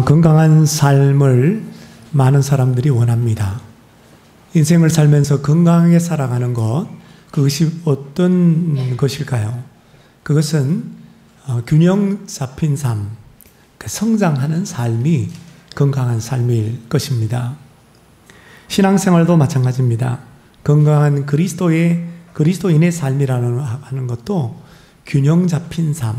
건강한 삶을 많은 사람들이 원합니다. 인생을 살면서 건강하게 살아가는 것, 그것이 어떤 것일까요? 그것은 균형 잡힌 삶, 성장하는 삶이 건강한 삶일 것입니다. 신앙생활도 마찬가지입니다. 건강한 그리스도인의 삶이라는 하는 것도 균형 잡힌 삶,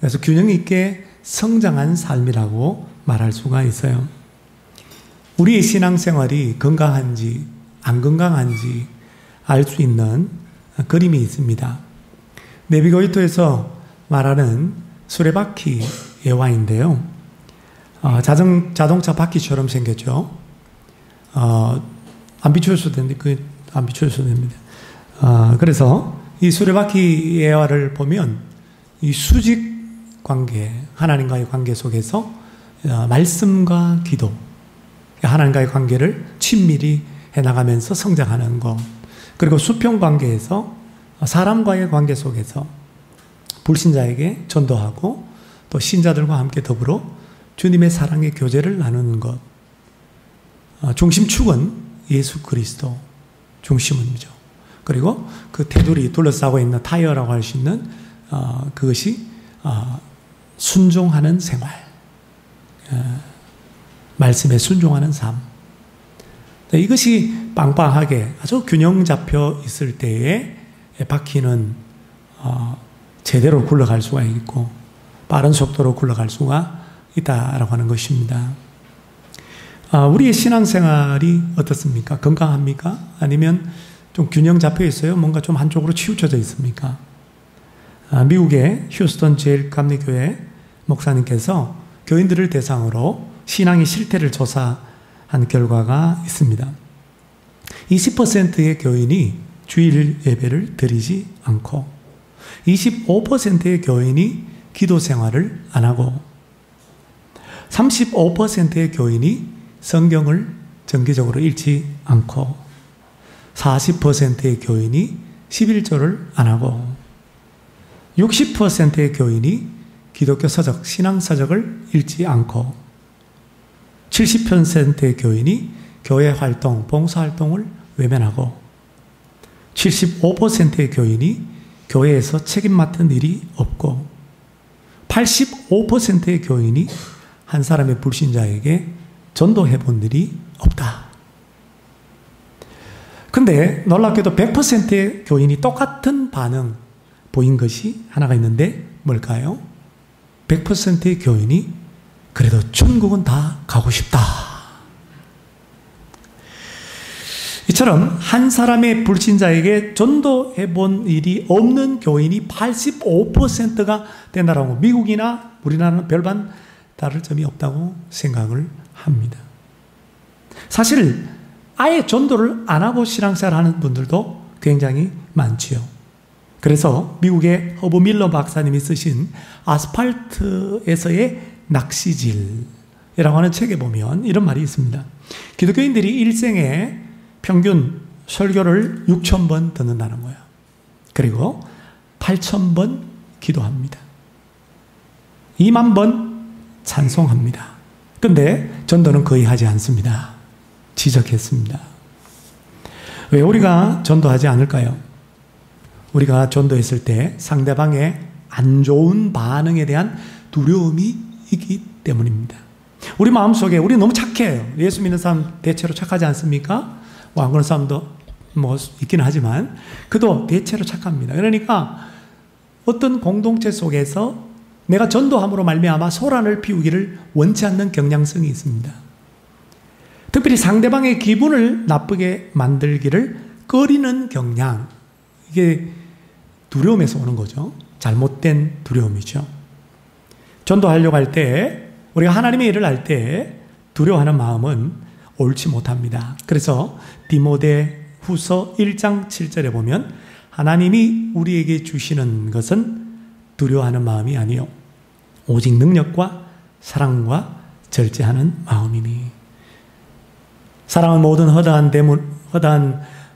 그래서 균형 있게 성장한 삶이라고 말할 수가 있어요. 우리의 신앙생활이 건강한지 안 건강한지 알 수 있는 그림이 있습니다. 내비게이터에서 말하는 수레바퀴 예화인데요. 자동차 바퀴처럼 생겼죠. 안 비추셔도 되는데 안 비추셔도 됩니다. 그래서 이 수레바퀴 예화를 보면 이 수직 관계, 하나님과의 관계 속에서 말씀과 기도, 하나님과의 관계를 친밀히 해나가면서 성장하는 것, 그리고 수평 관계에서 사람과의 관계 속에서 불신자에게 전도하고 또 신자들과 함께 더불어 주님의 사랑의 교제를 나누는 것. 중심축은 예수 그리스도 중심이죠. 그리고 그 테두리 둘러싸고 있는 타이어라고 할 수 있는 그것이 순종하는 생활, 말씀에 순종하는 삶. 이것이 빵빵하게 아주 균형 잡혀 있을 때에 바퀴는 제대로 굴러갈 수가 있고 빠른 속도로 굴러갈 수가 있다라고 하는 것입니다. 우리의 신앙생활이 어떻습니까? 건강합니까? 아니면 좀 균형 잡혀 있어요? 뭔가 좀 한쪽으로 치우쳐져 있습니까? 미국의 휴스턴 제일감리교회 목사님께서 교인들을 대상으로 신앙의 실태를 조사한 결과가 있습니다. 20%의 교인이 주일 예배를 드리지 않고 25%의 교인이 기도 생활을 안 하고 35%의 교인이 성경을 정기적으로 읽지 않고 40%의 교인이 11조를 안 하고 60%의 교인이 기독교 서적, 신앙 서적을 읽지 않고 70%의 교인이 교회 활동, 봉사 활동을 외면하고 75%의 교인이 교회에서 책임 맡은 일이 없고 85%의 교인이 한 사람의 불신자에게 전도해 본 일이 없다. 근데 놀랍게도 100%의 교인이 똑같은 반응 보인 것이 하나가 있는데 뭘까요? 100%의 교인이 그래도 천국은 다 가고 싶다. 이처럼 한 사람의 불신자에게 전도해 본 일이 없는 교인이 85%가 된다라고 미국이나 우리나라는 별반 다를 점이 없다고 생각을 합니다. 사실 아예 전도를 안 하고 신앙생활 하는 분들도 굉장히 많지요. 그래서 미국의 허브 밀러 박사님이 쓰신 아스팔트에서의 낚시질이라고 하는 책에 보면 이런 말이 있습니다. 기독교인들이 일생에 평균 설교를 6,000번 듣는다는 거예요. 그리고 8,000번 기도합니다. 20,000번 찬송합니다. 근데 전도는 거의 하지 않습니다. 지적했습니다. 왜 우리가 전도하지 않을까요? 우리가 전도했을 때 상대방의 안 좋은 반응에 대한 두려움이 있기 때문입니다. 우리 마음속에 우리 너무 착해요. 예수 믿는 사람 대체로 착하지 않습니까? 안 그런 사람도 뭐 있기는 하지만 그도 대체로 착합니다. 그러니까 어떤 공동체 속에서 내가 전도함으로 말미암아 소란을 피우기를 원치 않는 경향성이 있습니다. 특별히 상대방의 기분을 나쁘게 만들기를 꺼리는 경향, 이게 두려움에서 오는 거죠. 잘못된 두려움이죠. 전도하려고 할 때, 우리가 하나님의 일을 할 때 두려워하는 마음은 옳지 못합니다. 그래서 디모데 후서 1장 7절에 보면 하나님이 우리에게 주시는 것은 두려워하는 마음이 아니요 오직 능력과 사랑과 절제하는 마음이니. 사랑은 모든 허다한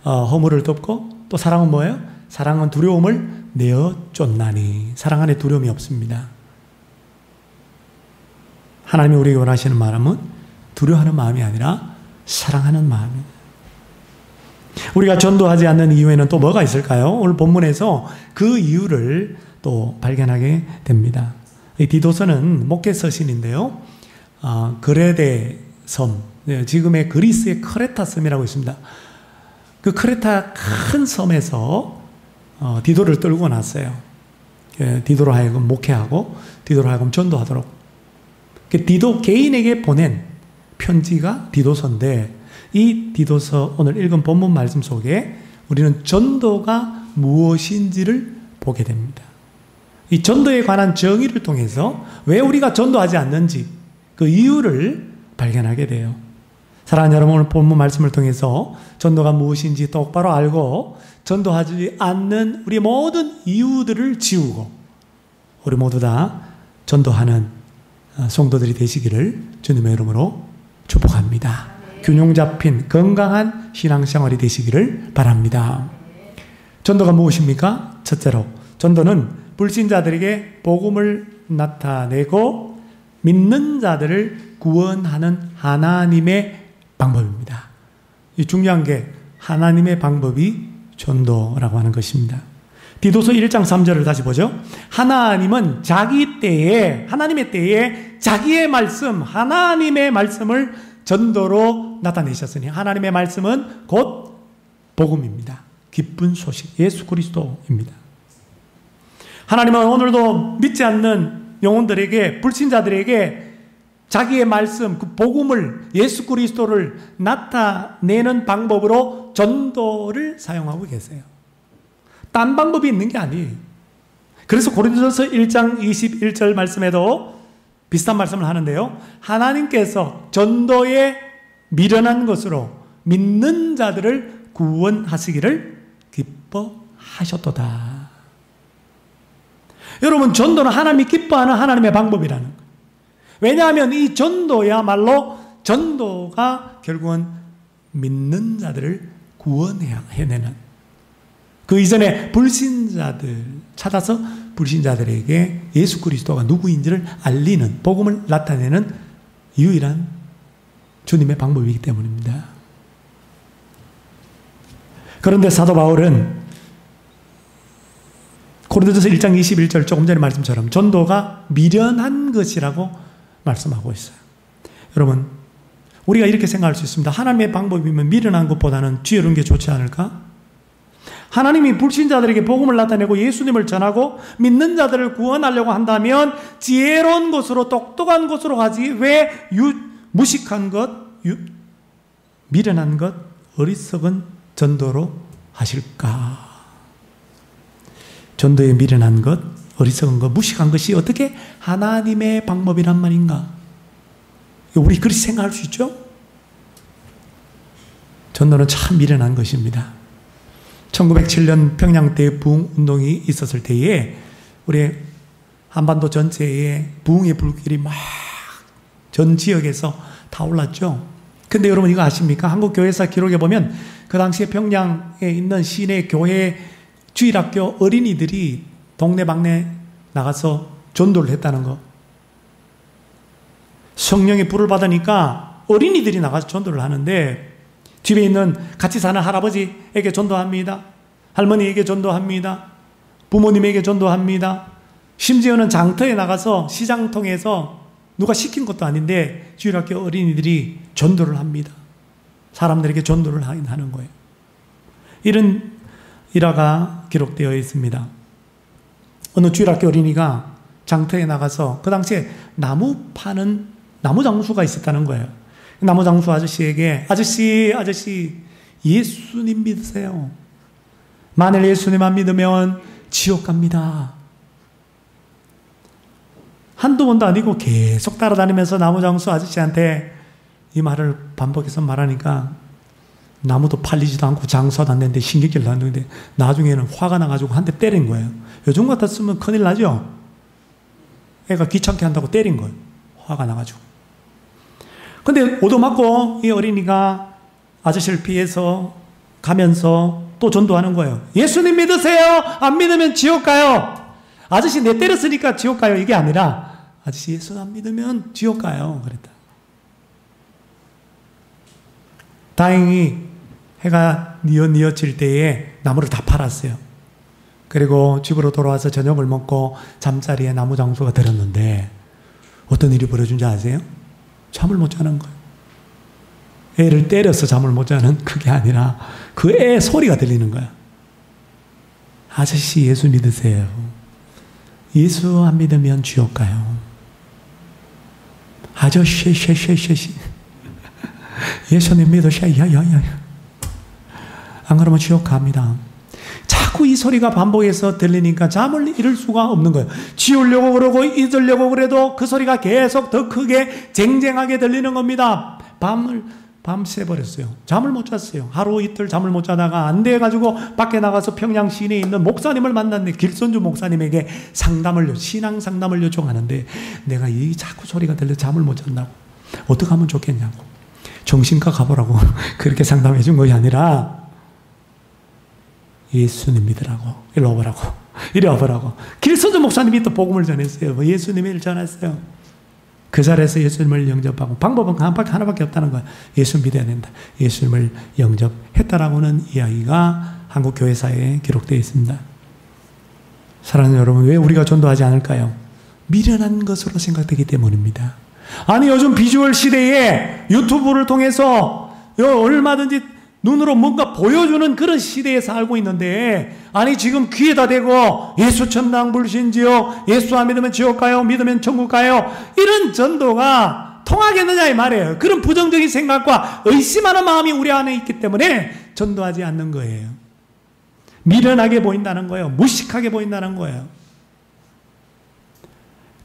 허물을 덮고 또 사랑은 뭐예요? 사랑은 두려움을 내어 쫓나니. 사랑 안에 두려움이 없습니다. 하나님이 우리에게 원하시는 마음은 두려워하는 마음이 아니라 사랑하는 마음입니다. 우리가 전도하지 않는 이유에는 또 뭐가 있을까요? 오늘 본문에서 그 이유를 또 발견하게 됩니다. 이 디도서는 목회 서신인데요. 그레데 섬, 지금의 그리스의 크레타 섬이라고 있습니다. 그 크레타 큰 섬에서 디도를 떨고 났어요. 디도로 하여금 목회하고 디도로 하여금 전도하도록. 디도 개인에게 보낸 편지가 디도서인데, 이 디도서 오늘 읽은 본문 말씀 속에 우리는 전도가 무엇인지를 보게 됩니다. 이 전도에 관한 정의를 통해서 왜 우리가 전도하지 않는지 그 이유를 발견하게 돼요. 사랑하는 여러분, 오늘 본문 말씀을 통해서 전도가 무엇인지 똑바로 알고 전도하지 않는 우리 모든 이유들을 지우고 우리 모두 다 전도하는 성도들이 되시기를 주님의 이름으로 축복합니다. 균형 잡힌 건강한 신앙생활이 되시기를 바랍니다. 전도가 무엇입니까? 첫째로 전도는 불신자들에게 복음을 나타내고 믿는 자들을 구원하는 하나님의 방법입니다. 이 중요한 게 하나님의 방법이 전도라고 하는 것입니다. 디도서 1장 3절을 다시 보죠. 하나님은 자기 때에, 하나님의 때에 자기의 말씀, 하나님의 말씀을 전도로 나타내셨으니, 하나님의 말씀은 곧 복음입니다. 기쁜 소식, 예수 그리스도입니다. 하나님은 오늘도 믿지 않는 영혼들에게, 불신자들에게 자기의 말씀, 그 복음을, 예수 그리스도를 나타내는 방법으로 전도를 사용하고 계세요. 딴 방법이 있는 게 아니에요. 그래서 고린도전서 1장 21절 말씀에도 비슷한 말씀을 하는데요. 하나님께서 전도에 미련한 것으로 믿는 자들을 구원하시기를 기뻐하셨도다. 여러분, 전도는 하나님이 기뻐하는 하나님의 방법이라는 거예요. 왜냐하면 이 전도야말로 전도가 결국은 믿는 자들을 구원해내는, 그 이전에 불신자들 찾아서 불신자들에게 예수 그리스도가 누구인지를 알리는, 복음을 나타내는 유일한 주님의 방법이기 때문입니다. 그런데 사도 바울은 고린도전서 1장 21절 조금 전에 말씀처럼 전도가 미련한 것이라고 말씀하고 있어요. 여러분, 우리가 이렇게 생각할 수 있습니다. 하나님의 방법이면 미련한 것보다는 지혜로운 게 좋지 않을까? 하나님이 불신자들에게 복음을 나타내고 예수님을 전하고 믿는 자들을 구원하려고 한다면 지혜로운 것으로, 똑똑한 것으로 가지 왜 무식한 것, 미련한 것, 어리석은 전도로 하실까? 전도에 미련한 것, 어리석은 것, 무식한 것이 어떻게 하나님의 방법이란 말인가? 우리 그렇게 생각할 수 있죠? 전도는 참 미련한 것입니다. 1907년 평양 때 부흥운동이 있었을 때에 우리 한반도 전체에 부흥의 불길이 막 전 지역에서 타올랐죠. 근데 여러분 이거 아십니까? 한국교회사 기록에 보면 그 당시에 평양에 있는 시내 교회 주일학교 어린이들이 동네방네 나가서 전도를 했다는 거. 성령의 불을 받으니까 어린이들이 나가서 전도를 하는데 집에 있는 같이 사는 할아버지에게 전도합니다. 할머니에게 전도합니다. 부모님에게 전도합니다. 심지어는 장터에 나가서 시장통에서 누가 시킨 것도 아닌데 주일학교 어린이들이 전도를 합니다. 사람들에게 전도를 하는 거예요. 이런 일화가 기록되어 있습니다. 어느 주일학교 어린이가 장터에 나가서 그 당시에 나무 파는 나무 장수가 있었다는 거예요. 나무 장수 아저씨에게 아저씨 예수님 믿으세요. 만일 예수님 안 믿으면 지옥 갑니다. 한두 번도 아니고 계속 따라다니면서 나무 장수 아저씨한테 이 말을 반복해서 말하니까 나무도 팔리지도 않고 장수도 안 되는데 신경질 나는데 나중에는 화가 나가지고 한 대 때린 거예요. 요즘 같았으면 큰일 나죠. 애가 귀찮게 한다고 때린 거예요. 화가 나가지고. 근데 오도맞고 이 어린이가 아저씨를 피해서 가면서 또 전도하는 거예요. 예수님 믿으세요. 안 믿으면 지옥 가요. 아저씨 내 때렸으니까 지옥 가요. 이게 아니라 아저씨 예수 안 믿으면 지옥 가요. 그랬다. 다행히 해가 뉘어질 때에 나무를 다 팔았어요. 그리고 집으로 돌아와서 저녁을 먹고 잠자리에 나무 장수가 들었는데 어떤 일이 벌어진지 아세요? 잠을 못 자는 거예요. 애를 때려서 잠을 못 자는 그게 아니라 그 애 소리가 들리는 거야. 아저씨 예수 믿으세요. 예수 안 믿으면 지옥 가요. 아저씨 예수님 믿으셔. 야야야. 안 그러면 지옥 갑니다. 자꾸 이 소리가 반복해서 들리니까 잠을 이룰 수가 없는 거예요. 지우려고 그러고 잊으려고 그래도 그 소리가 계속 더 크게 쟁쟁하게 들리는 겁니다. 밤새 버렸어요. 잠을 못 잤어요. 하루 이틀 잠을 못 자다가 안 돼가지고 밖에 나가서 평양 시내에 있는 목사님을 만났는데 길선주 목사님에게 신앙 상담을 요청하는데 내가 이 자꾸 소리가 들려 잠을 못 잔다고. 어떻게 하면 좋겠냐고. 정신과 가보라고 그렇게 상담해 준 것이 아니라 예수님 믿으라고. 이리 와보라고. 길선주 목사님이 또 복음을 전했어요. 예수님을 전했어요. 그 자리에서 예수님을 영접하고 방법은 하나밖에 없다는 거예요. 예수 믿어야 된다. 예수님을 영접했다라고는 이야기가 한국 교회사에 기록되어 있습니다. 사랑하는 여러분, 왜 우리가 전도하지 않을까요? 미련한 것으로 생각되기 때문입니다. 아니 요즘 비주얼 시대에 유튜브를 통해서 얼마든지 눈으로 뭔가 보여주는 그런 시대에 살고 있는데 아니 지금 귀에다 대고 예수 천당 불신지요, 예수 안 믿으면 지옥 가요, 믿으면 천국 가요, 이런 전도가 통하겠느냐 이 말이에요. 그런 부정적인 생각과 의심하는 마음이 우리 안에 있기 때문에 전도하지 않는 거예요. 미련하게 보인다는 거예요. 무식하게 보인다는 거예요.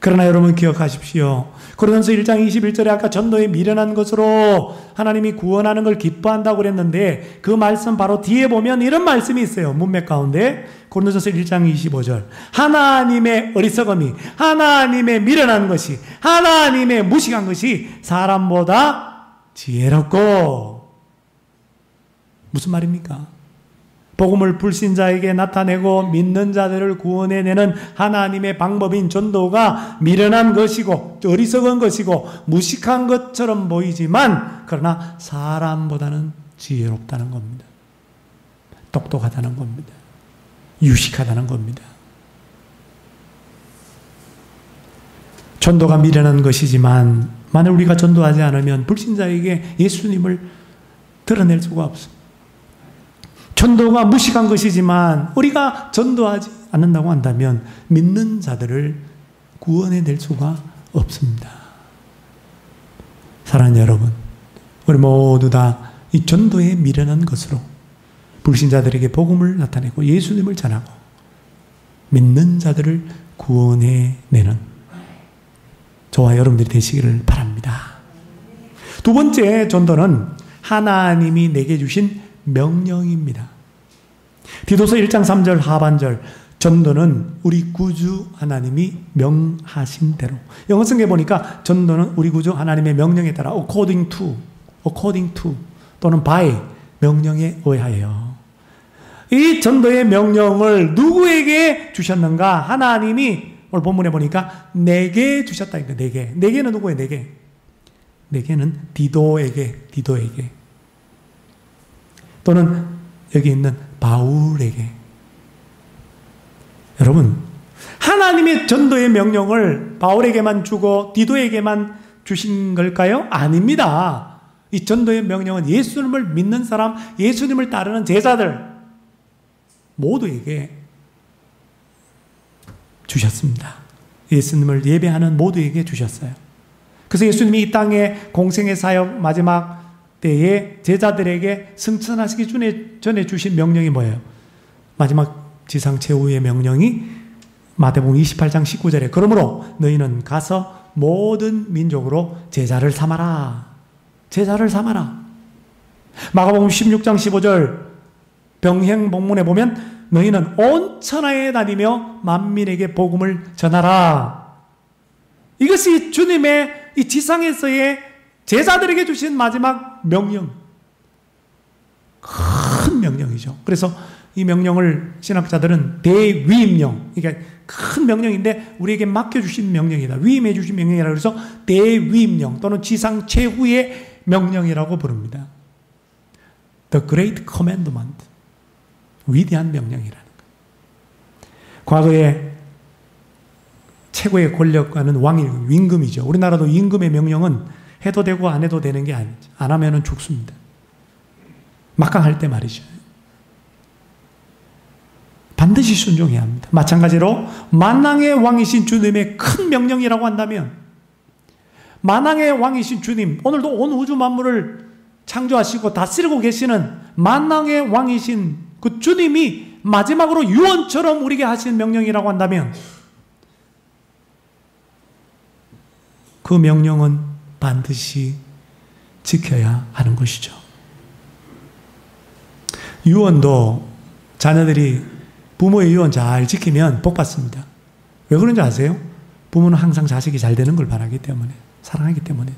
그러나 여러분 기억하십시오. 고린도서 1장 21절에 아까 전도에 미련한 것으로 하나님이 구원하는 걸 기뻐한다고 그랬는데 그 말씀 바로 뒤에 보면 이런 말씀이 있어요. 문맥 가운데 고린도서 1장 25절 하나님의 어리석음이, 하나님의 미련한 것이, 하나님의 무식한 것이 사람보다 지혜롭고. 무슨 말입니까? 복음을 불신자에게 나타내고 믿는 자들을 구원해내는 하나님의 방법인 전도가 미련한 것이고 어리석은 것이고 무식한 것처럼 보이지만 그러나 사람보다는 지혜롭다는 겁니다. 똑똑하다는 겁니다. 유식하다는 겁니다. 전도가 미련한 것이지만 만약 우리가 전도하지 않으면 불신자에게 예수님을 드러낼 수가 없습니다. 전도가 무식한 것이지만 우리가 전도하지 않는다고 한다면 믿는 자들을 구원해낼 수가 없습니다. 사랑하는 여러분, 우리 모두 다 이 전도에 미련한 것으로 불신자들에게 복음을 나타내고 예수님을 전하고 믿는 자들을 구원해내는 저와 여러분들이 되시기를 바랍니다. 두 번째 전도는 하나님이 내게 주신 명령입니다. 디도서 1장 3절 하반절 전도는 우리 구주 하나님이 명하신 대로. 영어 성경에 보니까 전도는 우리 구주 하나님의 명령에 따라 according to 또는 by 명령에 의하여. 이 전도의 명령을 누구에게 주셨는가? 하나님이 오늘 본문에 보니까 내게 주셨다니까. 내게는 누구예요? 내게는 디도에게 또는 여기 있는 바울에게. 여러분, 하나님의 전도의 명령을 바울에게만 주고 디도에게만 주신 걸까요? 아닙니다. 이 전도의 명령은 예수님을 믿는 사람, 예수님을 따르는 제자들 모두에게 주셨습니다. 예수님을 예배하는 모두에게 주셨어요. 그래서 예수님이 이 땅에 공생의 사역 마지막 때에 제자들에게 승천하시기 전에 주신 명령이 뭐예요? 마지막 지상 최후의 명령이 마태복음 28장 19절에 그러므로 너희는 가서 모든 민족으로 제자를 삼아라. 마가복음 16장 15절 병행복문에 보면 너희는 온 천하에 다니며 만민에게 복음을 전하라. 이것이 주님의 이 지상에서의 제자들에게 주신 마지막 명령. 큰 명령이죠. 그래서 이 명령을 신학자들은 대위임령, 그러니까 큰 명령인데 우리에게 맡겨주신 명령이다. 위임해 주신 명령이라 그래서 대위임령 또는 지상 최후의 명령이라고 부릅니다. The Great Commandment. 위대한 명령이라는 거예요. 과거에 최고의 권력가는 왕이 임금이죠. 우리나라도 임금의 명령은 해도 되고 안 해도 되는 게 아니죠. 안 하면은 죽습니다. 막강할 때 말이죠. 반드시 순종해야 합니다. 마찬가지로 만왕의 왕이신 주님의 큰 명령이라고 한다면 만왕의 왕이신 주님, 오늘도 온 우주 만물을 창조하시고 다스리고 계시는 만왕의 왕이신 그 주님이 마지막으로 유언처럼 우리에게 하신 명령이라고 한다면 그 명령은 반드시 지켜야 하는 것이죠. 유언도 자녀들이 부모의 유언 잘 지키면 복 받습니다. 왜 그런지 아세요? 부모는 항상 자식이 잘 되는 걸 바라기 때문에, 사랑하기 때문에.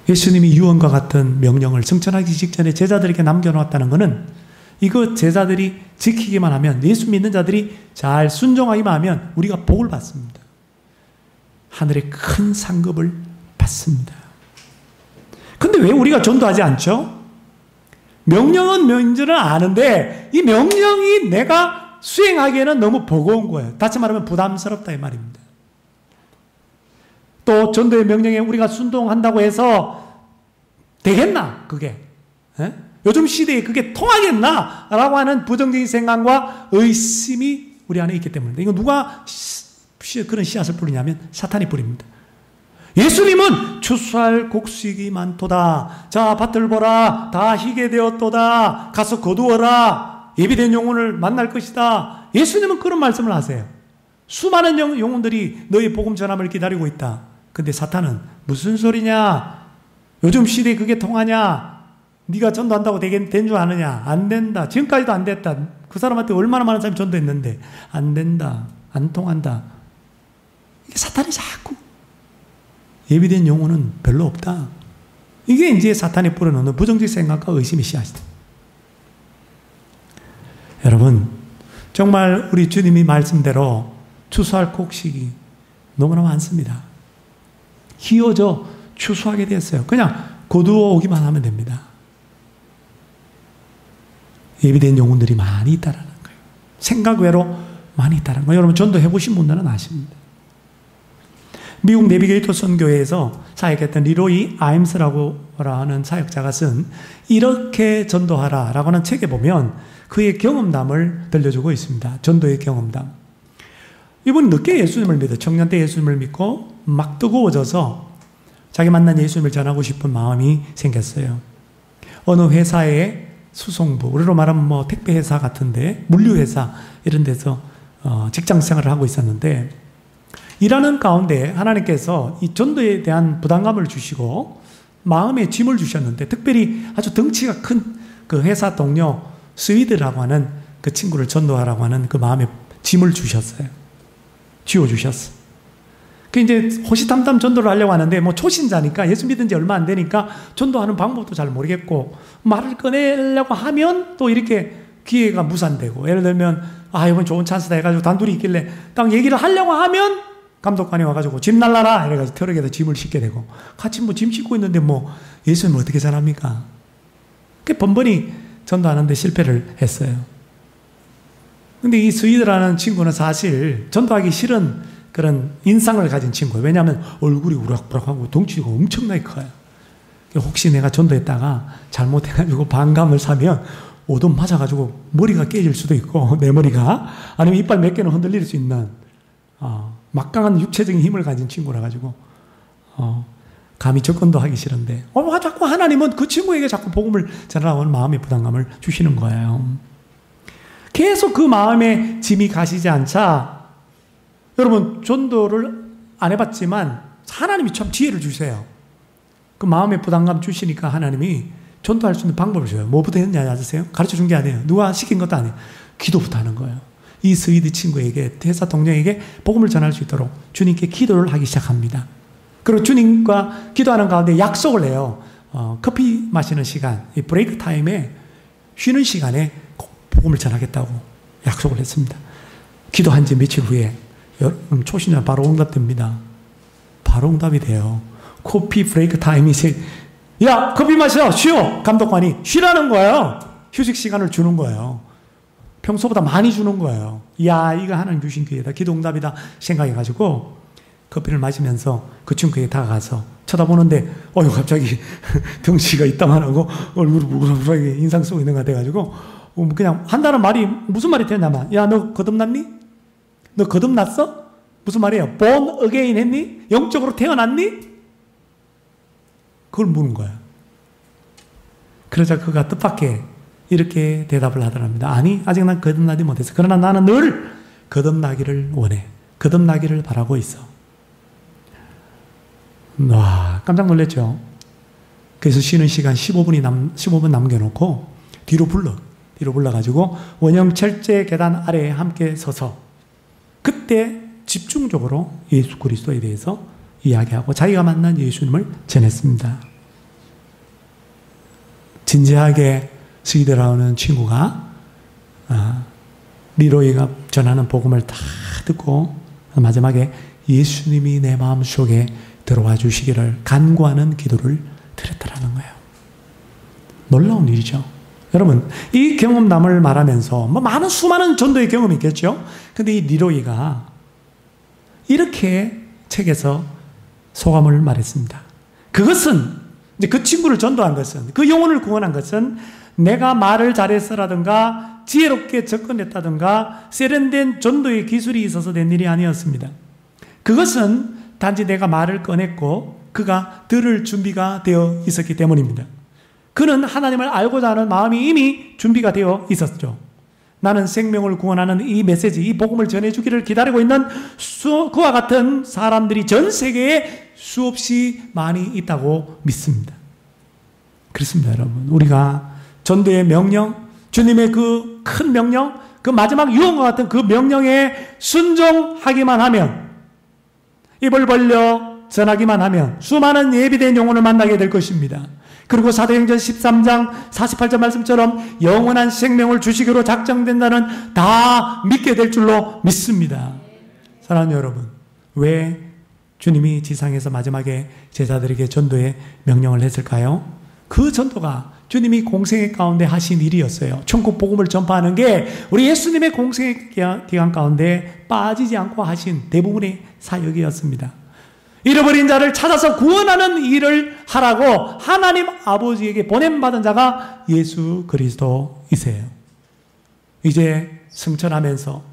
예수님이 유언과 같은 명령을 승천하기 직전에 제자들에게 남겨놓았다는 것은 이거 제자들이 지키기만 하면, 예수 믿는 자들이 잘 순종하기만 하면 우리가 복을 받습니다. 하늘의 큰 상급을 받습니다. 근데 왜 우리가 전도하지 않죠? 명령은 뭔지는 아는데 이 명령이 내가 수행하기에는 너무 버거운 거예요. 다시 말하면 부담스럽다 이 말입니다. 또 전도의 명령에 우리가 순종한다고 해서 되겠나? 그게 요즘 시대에 그게 통하겠나? 라고 하는 부정적인 생각과 의심이 우리 안에 있기 때문입니다. 이거 누가 그런 씨앗을 뿌리냐면 사탄이 뿌립니다. 예수님은 추수할 곡식이 많도다. 자, 밭을 보라. 다 희게 되었도다. 가서 거두어라. 예비된 영혼을 만날 것이다. 예수님은 그런 말씀을 하세요. 수많은 영혼들이 너의 복음 전함을 기다리고 있다. 근데 사탄은 무슨 소리냐? 요즘 시대에 그게 통하냐? 네가 전도한다고 된 줄 아느냐? 안 된다. 지금까지도 안 됐다. 그 사람한테 얼마나 많은 사람이 전도했는데 안 된다. 안 통한다. 이게 사탄이 자꾸 예비된 영혼은 별로 없다. 이게 이제 사탄이 뿌려놓는 부정적 생각과 의심의 씨앗이다. 여러분, 정말 우리 주님이 말씀대로 추수할 곡식이 너무나 많습니다. 희어져 추수하게 됐어요. 그냥 거두어 오기만 하면 됩니다. 예비된 영혼들이 많이 있다는 거예요. 생각 외로 많이 있다는 거예요. 여러분 전도해 보신 분들은 아십니다. 미국 내비게이터 선교회에서 사역했던 리로이 아임스라고 하는 사역자가 쓴 이렇게 전도하라 라고 하는 책에 보면 그의 경험담을 들려주고 있습니다. 전도의 경험담. 이분이 늦게 예수님을 믿어 청년 때 예수님을 믿고 막 뜨거워져서 자기 만난 예수님을 전하고 싶은 마음이 생겼어요. 어느 회사의 수송부, 우리로 말하면 뭐 택배회사 같은데 물류회사 이런 데서 직장 생활을 하고 있었는데 일하는 가운데 하나님께서 이 전도에 대한 부담감을 주시고 마음에 짐을 주셨는데 특별히 아주 덩치가 큰 그 회사 동료 스위드라고 하는 그 친구를 전도하라고 하는 그 마음에 짐을 주셨어요. 쥐어주셨어. 그 이제 호시탐탐 전도를 하려고 하는데 뭐 초신자니까 예수 믿은 지 얼마 안 되니까 전도하는 방법도 잘 모르겠고 말을 꺼내려고 하면 또 이렇게 기회가 무산되고 예를 들면 이번 좋은 찬스다 해가지고 단둘이 있길래 딱 얘기를 하려고 하면 감독관이 와가지고 짐 날라라 이래가지고 트럭에다 짐을 싣게 되고 같이 뭐 짐 싣고 있는데 뭐 예수님은 어떻게 잘합니까? 그 번번이 전도하는데 실패를 했어요. 근데 이 스위드라는 친구는 사실 전도하기 싫은 그런 인상을 가진 친구예요. 왜냐하면 얼굴이 우락부락하고 덩치가 엄청나게 커요. 혹시 내가 전도했다가 잘못해가지고 반감을 사면 오돈 맞아가지고 머리가 깨질 수도 있고 내 머리가 아니면 이빨 몇 개는 흔들릴 수 있는 막강한 육체적인 힘을 가진 친구라 가지고 감히 접근도 하기 싫은데 자꾸 하나님은 그 친구에게 자꾸 복음을 전하라는 마음의 부담감을 주시는 거예요. 계속 그 마음에 짐이 가시지 않자 여러분 전도를 안 해봤지만 하나님이 참 지혜를 주세요. 그 마음의 부담감 주시니까 하나님이 전도할 수 있는 방법을 줘요. 뭐부터 했는지 아세요? 가르쳐 준 게 아니에요. 누가 시킨 것도 아니에요. 기도부터 하는 거예요. 이 스위드 친구에게 회사 동료에게 복음을 전할 수 있도록 주님께 기도를 하기 시작합니다. 그리고 주님과 기도하는 가운데 약속을 해요. 커피 마시는 시간, 이 브레이크 타임에 쉬는 시간에 꼭 복음을 전하겠다고 약속을 했습니다. 기도한 지 며칠 후에 초신자 바로 응답됩니다. 바로 응답이 돼요. 커피 브레이크 타임이 야, 커피 마셔! 쉬어! 감독관이 쉬라는 거예요. 휴식 시간을 주는 거예요. 평소보다 많이 주는 거예요. 야, 이거 하나님 주신 기회다. 기도 응답이다 생각해가지고 커피를 마시면서 그 친구에게 다가가서 쳐다보는데 갑자기 덩치가 있다만하고 얼굴이 불그럭불그럭 인상 쓰고 있는 것 같아가지고 그냥 한다는 말이 무슨 말이 되냐면, 야, 너 거듭났니? 너 거듭났어? 무슨 말이에요? born again 했니? 영적으로 태어났니? 그걸 묻는 거야. 그러자 그가 뜻밖의 이렇게 대답을 하더랍니다. 아니, 아직 난 거듭나지 못했어. 그러나 나는 늘 거듭나기를 원해. 거듭나기를 바라고 있어. 와, 깜짝 놀랐죠? 그래서 쉬는 시간 15분 남겨놓고 뒤로 불러가지고 원형 철제 계단 아래에 함께 서서 그때 집중적으로 예수 그리스도에 대해서 이야기하고 자기가 만난 예수님을 전했습니다. 진지하게 스위드라는 친구가 리로이가 전하는 복음을 다 듣고 마지막에 예수님이 내 마음속에 들어와 주시기를 간구하는 기도를 드렸다라는 거예요. 놀라운 일이죠. 여러분, 이 경험담을 말하면서 많은 수많은 전도의 경험이 있겠죠. 근데 이 리로이가 이렇게 책에서 소감을 말했습니다. 그것은 이제 그 친구를 전도한 것은, 그 영혼을 구원한 것은 내가 말을 잘했어라든가 지혜롭게 접근했다든가 세련된 전도의 기술이 있어서 된 일이 아니었습니다. 그것은 단지 내가 말을 꺼냈고 그가 들을 준비가 되어 있었기 때문입니다. 그는 하나님을 알고자 하는 마음이 이미 준비가 되어 있었죠. 나는 생명을 구원하는 이 메시지, 이 복음을 전해주기를 기다리고 있는 그와 같은 사람들이 전 세계에 수없이 많이 있다고 믿습니다. 그렇습니다, 여러분. 우리가 전도의 명령, 주님의 그 큰 명령, 그 마지막 유언과 같은 그 명령에 순종하기만 하면, 입을 벌려 전하기만 하면 수많은 예비된 영혼을 만나게 될 것입니다. 그리고 사도행전 13장 48절 말씀처럼 영원한 생명을 주시기로 작정된다는 다 믿게 될 줄로 믿습니다. 사랑하는 여러분, 왜 주님이 지상에서 마지막에 제자들에게 전도의 명령을 했을까요? 그 전도가 주님이 공생애 가운데 하신 일이었어요. 천국 복음을 전파하는 게 우리 예수님의 공생애 기간 가운데 빠지지 않고 하신 대부분의 사역이었습니다. 잃어버린 자를 찾아서 구원하는 일을 하라고 하나님 아버지에게 보냄받은 자가 예수 그리스도이세요. 이제 승천하면서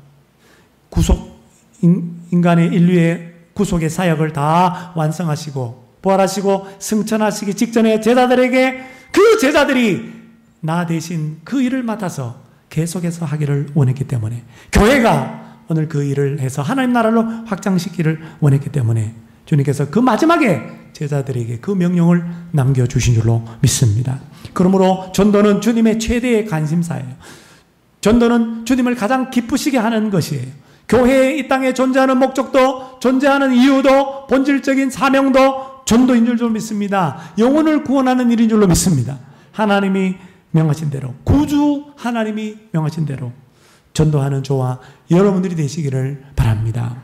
인간의 인류의 구속의 사역을 다 완성하시고 부활하시고 승천하시기 직전에 제자들에게 그 제자들이 나 대신 그 일을 맡아서 계속해서 하기를 원했기 때문에 교회가 오늘 그 일을 해서 하나님 나라로 확장시키기를 원했기 때문에 주님께서 그 마지막에 제자들에게 그 명령을 남겨주신 줄로 믿습니다. 그러므로 전도는 주님의 최대의 관심사예요. 전도는 주님을 가장 기쁘시게 하는 것이에요. 교회의 이 땅에 존재하는 목적도, 존재하는 이유도, 본질적인 사명도 전도인 줄로 믿습니다. 영혼을 구원하는 일인 줄로 믿습니다. 하나님이 명하신 대로, 구주 하나님이 명하신 대로 전도하는 저와 여러분들이 되시기를 바랍니다.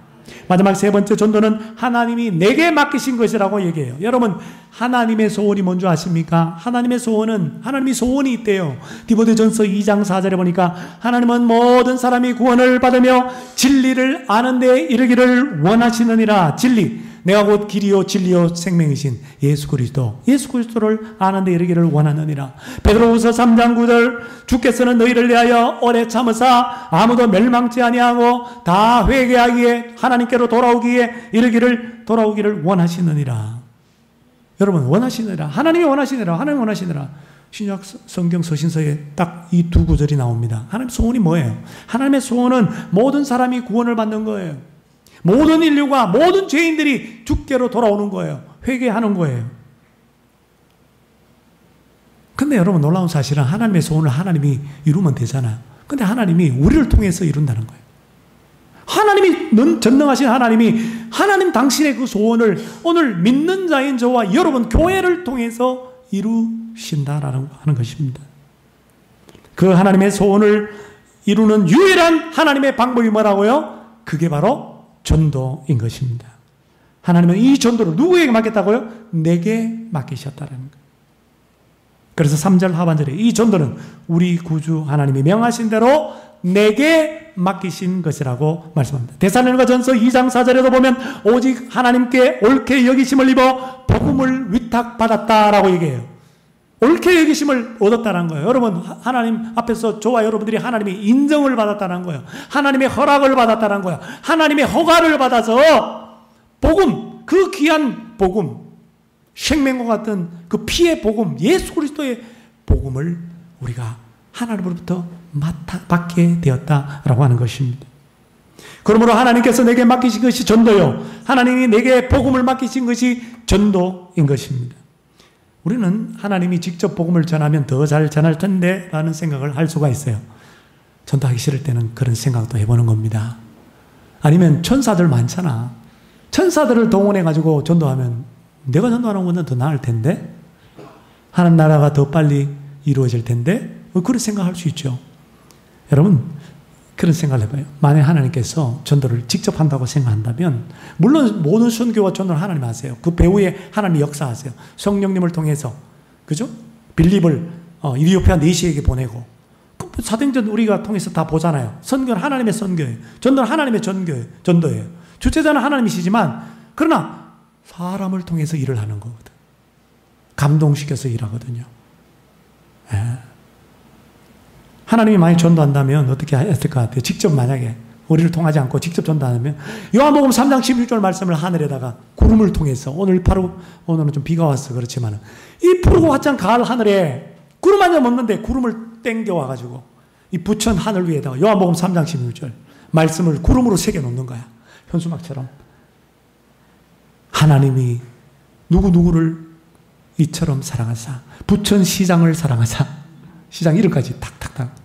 마지막 세 번째 전도는 하나님이 내게 맡기신 것이라고 얘기해요. 여러분, 하나님의 소원이 뭔지 아십니까? 하나님의 소원은, 하나님이 소원이 있대요. 디모데전서 2장 4절에 보니까 하나님은 모든 사람이 구원을 받으며 진리를 아는 데 이르기를 원하시느니라. 진리, 내가 곧 길이요 진리요 생명이신 예수 그리스도를 아는 데 이르기를 원하느니라. 베드로후서 3장 9절, 주께서는 너희를 위하여 오래 참으사 아무도 멸망치 아니하고 다 회개하기에 하나님께로 돌아오기를 원하시느니라. 여러분, 원하시느니라. 하나님이 원하시느니라. 하나님이 원하시느니라. 신약 성경 서신서에 딱 이 두 구절이 나옵니다. 하나님 소원이 뭐예요? 하나님의 소원은 모든 사람이 구원을 받는 거예요. 모든 인류가, 모든 죄인들이 주께로 돌아오는 거예요. 회개하는 거예요. 근데 여러분, 놀라운 사실은 하나님의 소원을 하나님이 이루면 되잖아요. 근데 하나님이 우리를 통해서 이룬다는 거예요. 하나님이, 전능하신 하나님 당신의 그 소원을 오늘 믿는 자인 저와 여러분 교회를 통해서 이루신다라는 하는 것입니다. 그 하나님의 소원을 이루는 유일한 하나님의 방법이 뭐라고요? 그게 바로 전도인 것입니다. 하나님은 이 전도를 누구에게 맡겼다고요? 내게 맡기셨다는 거예요. 그래서 3절 하반절에 이 전도는 우리 구주 하나님이 명하신 대로 내게 맡기신 것이라고 말씀합니다. 데살로니가전서 2장 4절에도 보면 오직 하나님께 옳게 여기심을 입어 복음을 위탁받았다라고 얘기해요. 옳게 여기심을 얻었다는 거예요. 여러분, 하나님 앞에서 저와 여러분들이 하나님의 인정을 받았다는 거예요. 하나님의 허락을 받았다는 거예요. 하나님의 허가를 받아서 복음, 그 귀한 복음, 생명과 같은 그 피의 복음, 예수 그리스도의 복음을 우리가 하나님으로부터 받게 되었다라고 하는 것입니다. 그러므로 하나님께서 내게 맡기신 것이 전도요, 하나님이 내게 복음을 맡기신 것이 전도인 것입니다. 우리는 하나님이 직접 복음을 전하면 더 잘 전할 텐데 라는 생각을 할 수가 있어요. 전도하기 싫을 때는 그런 생각도 해보는 겁니다. 아니면 천사들 많잖아. 천사들을 동원해가지고 전도하면 내가 전도하는 것보다 더 나을 텐데, 하나님 나라가 더 빨리 이루어질 텐데, 그런 생각할 수 있죠. 여러분, 그런 생각을 해봐요. 만약 하나님께서 전도를 직접 한다고 생각한다면, 물론 모든 선교와 전도를 하나님 하세요. 그 배후에 하나님이 역사하세요. 성령님을 통해서, 그죠? 빌립을 이디오피아 내시에게 보내고, 사도행전 우리가 통해서 다 보잖아요. 선교는 하나님의 선교예요. 전도는 하나님의 전도예요. 주체자는 하나님이시지만, 그러나 사람을 통해서 일을 하는 거거든. 감동시켜서 일하거든요. 예. 하나님이 많이 전도한다면 어떻게 했을 것 같아요? 직접 만약에 우리를 통하지 않고 직접 전도하면, 요한복음 3장 16절 말씀을 하늘에다가 구름을 통해서, 오늘은 좀 비가 와서 그렇지만, 이 푸르고 화창 가을 하늘에 구름 한 점 없는데 구름을 땡겨와가지고 이 부천 하늘 위에다가 요한복음 3장 16절 말씀을 구름으로 새겨놓는 거야. 현수막처럼. 하나님이 누구누구를 이처럼 사랑하사, 부천 시장을 사랑하사, 시장 이름까지 탁탁탁.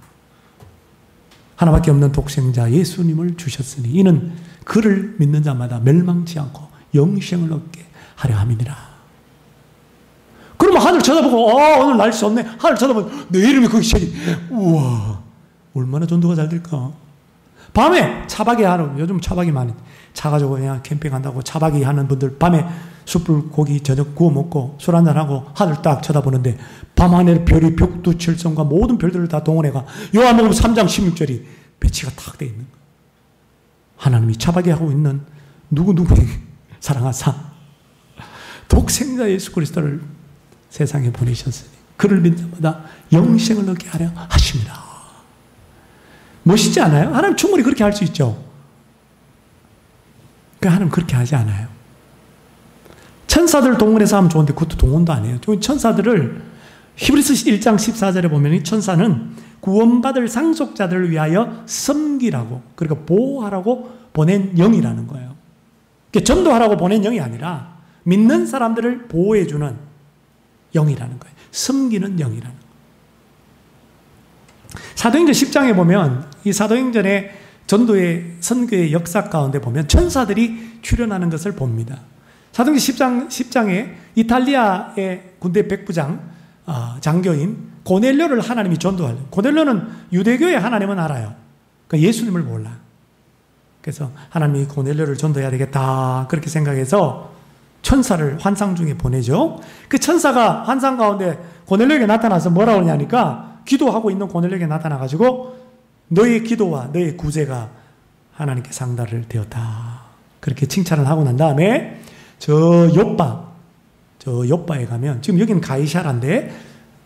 하나밖에 없는 독생자 예수님을 주셨으니 이는 그를 믿는 자마다 멸망치 않고 영생을 얻게 하려 함이니라. 그러면 하늘 쳐다보고, 오늘 날씨 좋네. 하늘 쳐다보면 내 이름이 거기 새기. 우와, 얼마나 전도가 잘 될까. 밤에 차박이 하는, 요즘 차박이 많이, 차 가지고 그냥 캠핑 간다고 차박이 하는 분들, 밤에 숯불 고기 저녁 구워 먹고 술 한잔하고 하늘 딱 쳐다보는데, 밤하늘 별이 벽두칠성과 모든 별들을 다 동원해가 요한복음 3장 16절이 배치가 탁 돼 있는 거예요. 하나님이 차박이 하고 있는 누구누구에게 사랑하사 독생자 예수 그리스도를 세상에 보내셨으니 그를 믿는 자마다 영생을 얻게 하려 하십니다. 멋있지 않아요? 하나님 충분히 그렇게 할 수 있죠. 하나님 그렇게 하지 않아요. 천사들 동원해서 하면 좋은데 그것도 동원도 안 해요. 천사들을 히브리서 1장 14절에 보면 이 천사는 구원받을 상속자들을 위하여 섬기라고, 그러니까 보호하라고 보낸 영이라는 거예요. 그러니까 전도하라고 보낸 영이 아니라 믿는 사람들을 보호해주는 영이라는 거예요. 섬기는 영이라는 거예요. 사도행전 10장에 보면 이 사도행전의 전도의 선교의 역사 가운데 보면 천사들이 출현하는 것을 봅니다. 사도행전 10장에 이탈리아의 군대 백부장 장교인 고넬료를 하나님이 전도하려. 고넬료는 유대교의 하나님은 알아요. 그러니까 예수님을 몰라. 그래서 하나님이 고넬료를 전도해야 되겠다 그렇게 생각해서 천사를 환상 중에 보내죠. 그 천사가 환상 가운데 고넬료에게 나타나서 뭐라고 하냐니까, 기도하고 있는 고넬료에게 나타나가지고 너의 기도와 너의 구제가 하나님께 상달을 되었다 그렇게 칭찬을 하고 난 다음에 저 요빠에 가면, 지금 여기는 가이샤라인데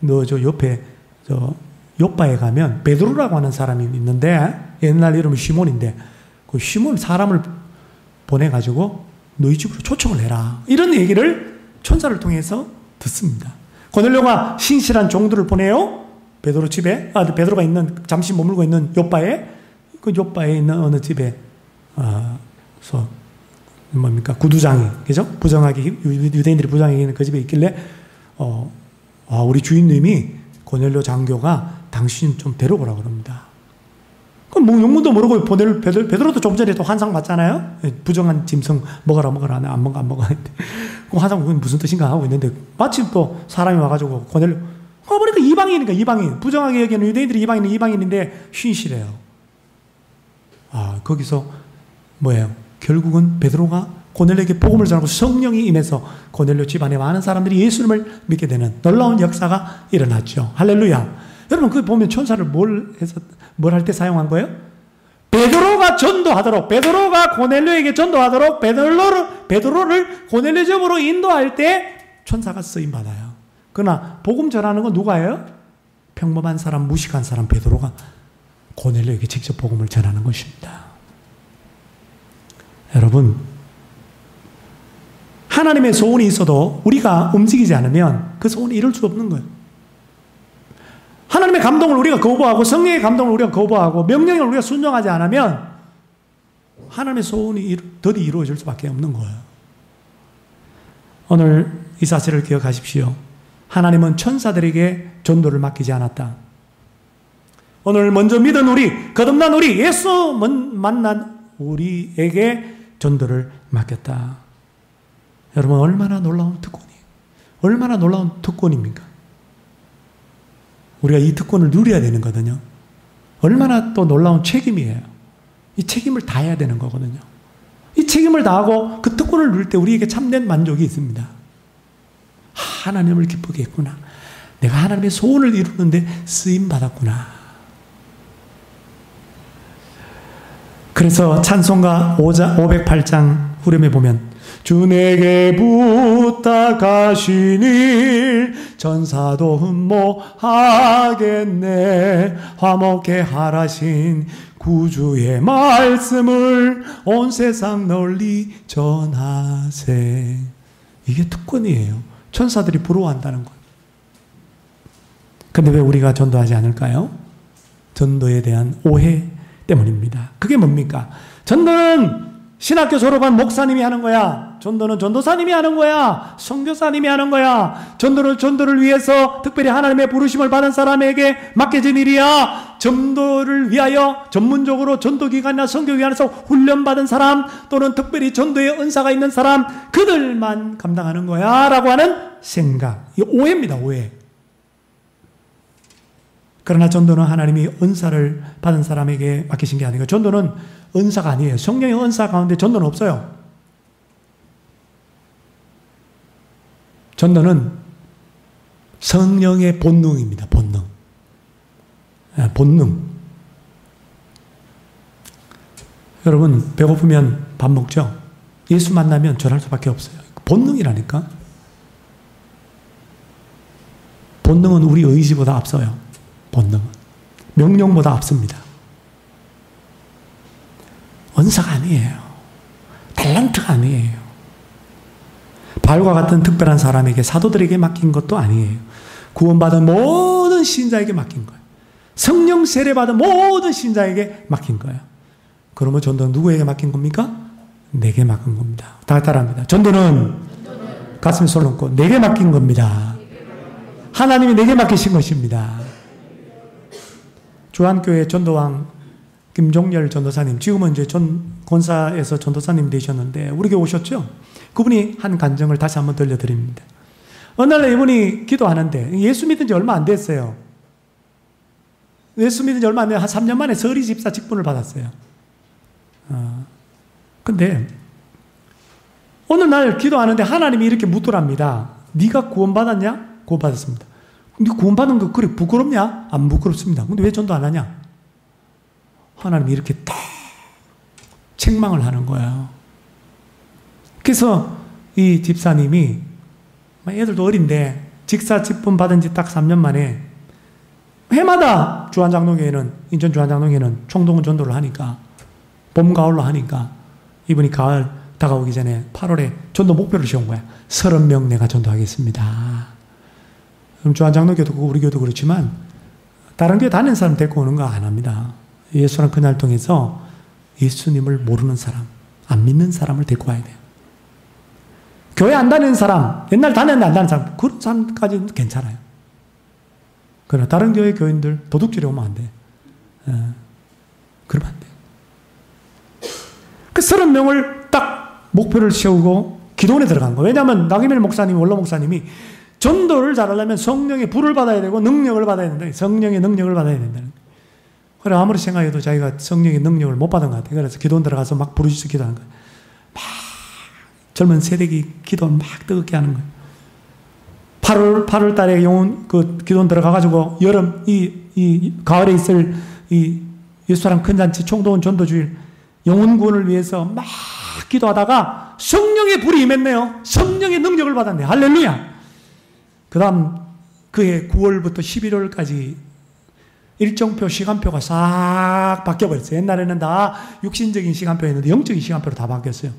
너 저 옆에 저 요빠에 가면 베드로라고 하는 사람이 있는데, 옛날 이름은 시몬인데, 그 시몬 사람을 보내가지고 너희 집으로 초청을 해라 이런 얘기를 천사를 통해서 듣습니다. 고넬료가 신실한 종들을 보내요. 베드로 집에, 베드로가 있는, 잠시 머물고 있는 요빠에, 그 요빠에 있는 어느 집에 뭡니까, 구두장이, 그죠? 부정하게, 유대인들이 부정하게 있는 그 집에 있길래, 우리 주인님이 고넬료 장교가 당신 좀 데려오라 그럽니다. 그럼 뭐 영문도 모르고 베드로도 좀 전에 또 환상 봤잖아요? 부정한 짐승 먹어라, 안 먹어. 그 환상 무슨 뜻인가 하고 있는데, 마침 또 사람이 와가지고 고넬료, 보니까 이방인이니까 이방인. 부정하게 여기는 유대인들이 이방인은 이방인인데 쉰시래요. 거기서 뭐예요? 결국은 베드로가 고넬료에게 복음을 전하고 성령이 임해서 고넬료 집안에 많은 사람들이 예수님을 믿게 되는 놀라운 역사가 일어났죠. 할렐루야. 여러분, 그 보면 천사를 뭘 할 때 사용한 거예요? 베드로가 전도하도록, 베드로가 고넬료에게 전도하도록 베드로를 고넬료 집으로 인도할 때 천사가 쓰임 받아요. 그러나 복음 전하는 건 누가 해요? 평범한 사람, 무식한 사람 베드로가 고넬료에게 직접 복음을 전하는 것입니다. 여러분, 하나님의 소원이 있어도 우리가 움직이지 않으면 그 소원이 이룰 수 없는 거예요. 하나님의 감동을 우리가 거부하고 성령의 감동을 우리가 거부하고 명령을 우리가 순종하지 않으면 하나님의 소원이 더디 이루어질 수밖에 없는 거예요. 오늘 이 사실을 기억하십시오. 하나님은 천사들에게 전도를 맡기지 않았다. 오늘 먼저 믿은 우리, 거듭난 우리, 예수 만난 우리에게 전도를 맡겼다. 여러분, 얼마나 놀라운 특권이에요. 얼마나 놀라운 특권입니까? 우리가 이 특권을 누려야 되는 거거든요. 얼마나 또 놀라운 책임이에요. 이 책임을 다해야 되는 거거든요. 이 책임을 다하고 그 특권을 누릴 때 우리에게 참된 만족이 있습니다. 하나님을 기쁘게 했구나. 내가 하나님의 소원을 이루는데 쓰임받았구나. 그래서 찬송가 508장 후렴에 보면 주 내게 부탁하신 일 전사도 흠모하겠네. 화목해 하라신 구주의 말씀을 온 세상 널리 전하세. 이게 특권이에요. 천사들이 부러워한다는 거예요. 근데 왜 우리가 전도하지 않을까요? 전도에 대한 오해 때문입니다. 그게 뭡니까? 전도는 신학교 졸업한 목사님이 하는 거야. 전도는 전도사님이 하는 거야. 선교사님이 하는 거야. 전도를 위해서 특별히 하나님의 부르심을 받은 사람에게 맡겨진 일이야. 전도를 위하여 전문적으로 전도기관이나 선교기관에서 훈련받은 사람 또는 특별히 전도의 은사가 있는 사람, 그들만 감당하는 거야 라고 하는 생각. 이 오해입니다. 오해. 그러나 전도는 하나님이 은사를 받은 사람에게 맡기신 게 아니고, 전도는 은사가 아니에요. 성령의 은사 가운데 전도는 없어요. 전도는 성령의 본능입니다. 본능. 본능. 여러분, 배고프면 밥 먹죠? 예수 만나면 전할 수밖에 없어요. 본능이라니까. 본능은 우리 의지보다 앞서요. 본능은. 명령보다 앞섭니다. 은사가 아니에요. 탤런트가 아니에요. 바울과 같은 특별한 사람에게, 사도들에게 맡긴 것도 아니에요. 구원받은 모든 신자에게 맡긴 거예요. 성령 세례받은 모든 신자에게 맡긴 거예요. 그러면 전도는 누구에게 맡긴 겁니까? 내게 맡긴 겁니다. 다 따라합니다. 전도는 가슴에 손 얹고 내게 맡긴 겁니다. 하나님이 내게 맡기신 것입니다. 주한교회 전도왕 김종열 전도사님, 지금은 이제 권사에서 전도사님 되셨는데 우리 교회 오셨죠? 그분이 한 간증을 다시 한번 들려드립니다. 어느 날 이분이 기도하는데, 예수 믿은 지 얼마 안 됐어요. 예수 믿은 지 얼마 안 돼서 한 3년 만에 서리 집사 직분을 받았어요. 근데 어느 날 기도하는데 하나님이 이렇게 묻더랍니다. 네가 구원받았냐? 구원받았습니다. 네 구원받은 거 그래 부끄럽냐? 안 부끄럽습니다. 근데 왜 전도 안 하냐? 하나님이 이렇게 딱 책망을 하는 거예요. 그래서 이 집사님이, 애들도 어린데 직사 직분 받은 지 딱 3년 만에 해마다 주한장로교회는, 인천 주한장로교회는 총동원 전도를 하니까, 봄, 가을로 하니까 이분이 가을 다가오기 전에 8월에 전도 목표를 세운 거야. 30명 내가 전도하겠습니다. 그럼 주한장로교도 그렇고 우리 교도 그렇지만 다른 교회 다니는 사람 데리고 오는 거 안 합니다. 예수랑 그날 통해서 예수님을 모르는 사람, 안 믿는 사람을 데리고 와야 돼요. 교회 안 다니는 사람, 옛날 다녔는데 안 다니는 사람, 그런 사람까지는 괜찮아요. 그러나 다른 교회 교인들 도둑질이 오면 안 돼. 그러면 안 돼. 그 30명을 딱 목표를 세우고 기도원에 들어간 거예요. 왜냐하면 나기밀 목사님, 원로 목사님이 전도를 잘하려면 성령의 불을 받아야 되고 능력을 받아야 된다. 성령의 능력을 받아야 된다는 거예요. 그래 아무리 생각해도 자기가 성령의 능력을 못 받은 것 같아요. 그래서 기도 들어가서 막 부르짖어 기도하는 거예요. 막 젊은 세대기 기도를 막 뜨겁게 하는 거예요. 8월 달에 영혼 기도 들어가가지고 여름 가을에 있을 예수사랑 큰 잔치 총동원 전도주일 영혼 구원을 위해서 막 기도하다가 성령의 불이 임했네요. 성령의 능력을 받았네요. 할렐루야. 그 다음 그해 9월부터 11월까지 일정표 시간표가 싹 바뀌어버렸어요. 옛날에는 다 육신적인 시간표였는데 영적인 시간표로 다 바뀌었어요.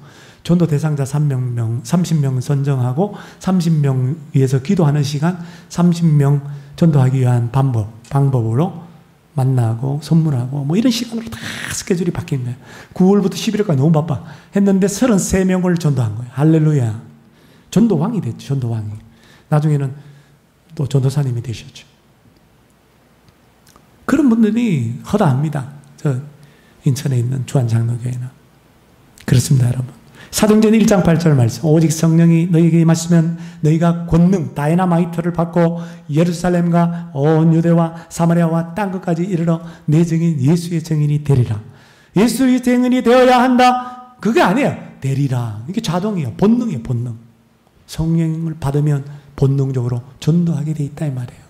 전도 대상자 30명 선정하고 30명 위해서 기도하는 시간, 30명 전도하기 위한 방법으로 만나고 선물하고 뭐 이런 시간으로 다 스케줄이 바뀐 거예요. 9월부터 11월까지 너무 바빠 했는데 33명을 전도한 거예요. 할렐루야. 전도왕이 됐죠. 전도왕이. 나중에는 또 전도사님이 되셨죠. 그런 분들이 허다합니다. 저 인천에 있는 주한장로교회는. 그렇습니다, 여러분. 사도행전 1장 8절 말씀. 오직 성령이 너희에게 임하시면 너희가 권능, 다이나마이트를 받고 예루살렘과 온 유대와 사마리아와 땅 끝까지 이르러 내 증인 예수의 증인이 되리라. 예수의 증인이 되어야 한다. 그게 아니에요. 되리라. 이게 자동이에요. 본능이에요. 본능. 성령을 받으면 본능적으로 전도하게 돼 있다 이 말이에요.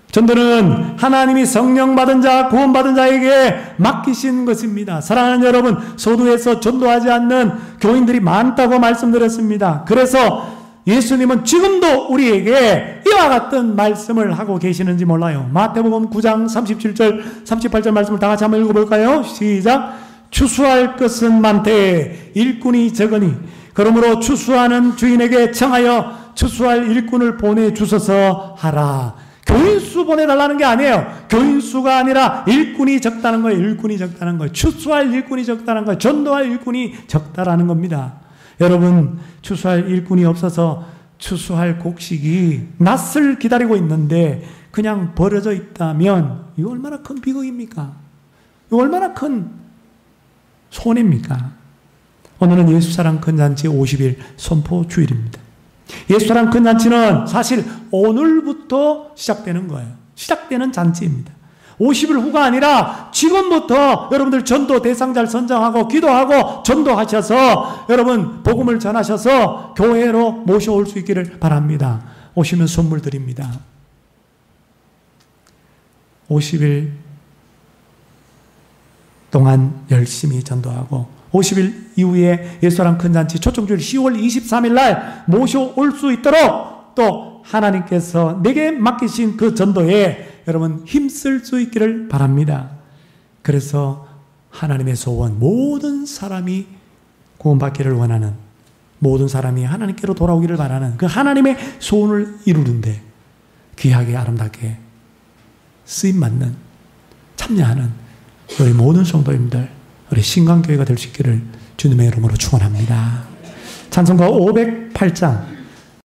전도는 하나님이 성령 받은 자, 구원 받은 자에게 맡기신 것입니다. 사랑하는 여러분, 소도에서 전도하지 않는 교인들이 많다고 말씀드렸습니다. 그래서 예수님은 지금도 우리에게 이와 같은 말씀을 하고 계시는지 몰라요. 마태복음 9장 37절, 38절 말씀을 다 같이 한번 읽어볼까요? 시작. 추수할 것은 많되 일꾼이 적으니 그러므로 추수하는 주인에게 청하여 추수할 일꾼을 보내주소서 하라. 교인수 보내달라는 게 아니에요. 교인수가 아니라 일꾼이 적다는 거예요. 일꾼이 적다는 거예요. 추수할 일꾼이 적다는 거예요. 전도할 일꾼이 적다라는 겁니다. 여러분, 추수할 일꾼이 없어서 추수할 곡식이 낫을 기다리고 있는데 그냥 버려져 있다면 이거 얼마나 큰 비극입니까? 이거 얼마나 큰 손해입니까? 오늘은 예수사랑 큰잔치 50일 선포 주일입니다. 예수사랑 큰잔치는 사실 오늘부터 시작되는 거예요. 시작되는 잔치입니다. 50일 후가 아니라 지금부터 여러분들 전도 대상자를 선정하고 기도하고 전도하셔서 여러분 복음을 전하셔서 교회로 모셔올 수 있기를 바랍니다. 오시면 선물 드립니다. 50일 동안 열심히 전도하고 50일 이후에 예수사랑 큰잔치 초청주일 10월 23일 날 모셔올 수 있도록 또 하나님께서 내게 맡기신 그 전도에 여러분 힘쓸 수 있기를 바랍니다. 그래서 하나님의 소원, 모든 사람이 구원받기를 원하는, 모든 사람이 하나님께로 돌아오기를 바라는 그 하나님의 소원을 이루는데 귀하게 아름답게 쓰임받는, 참여하는 우리 모든 성도님들, 우리 신강교회가 될 수 있기를 주님의 이름으로 축원합니다. 찬송가 508장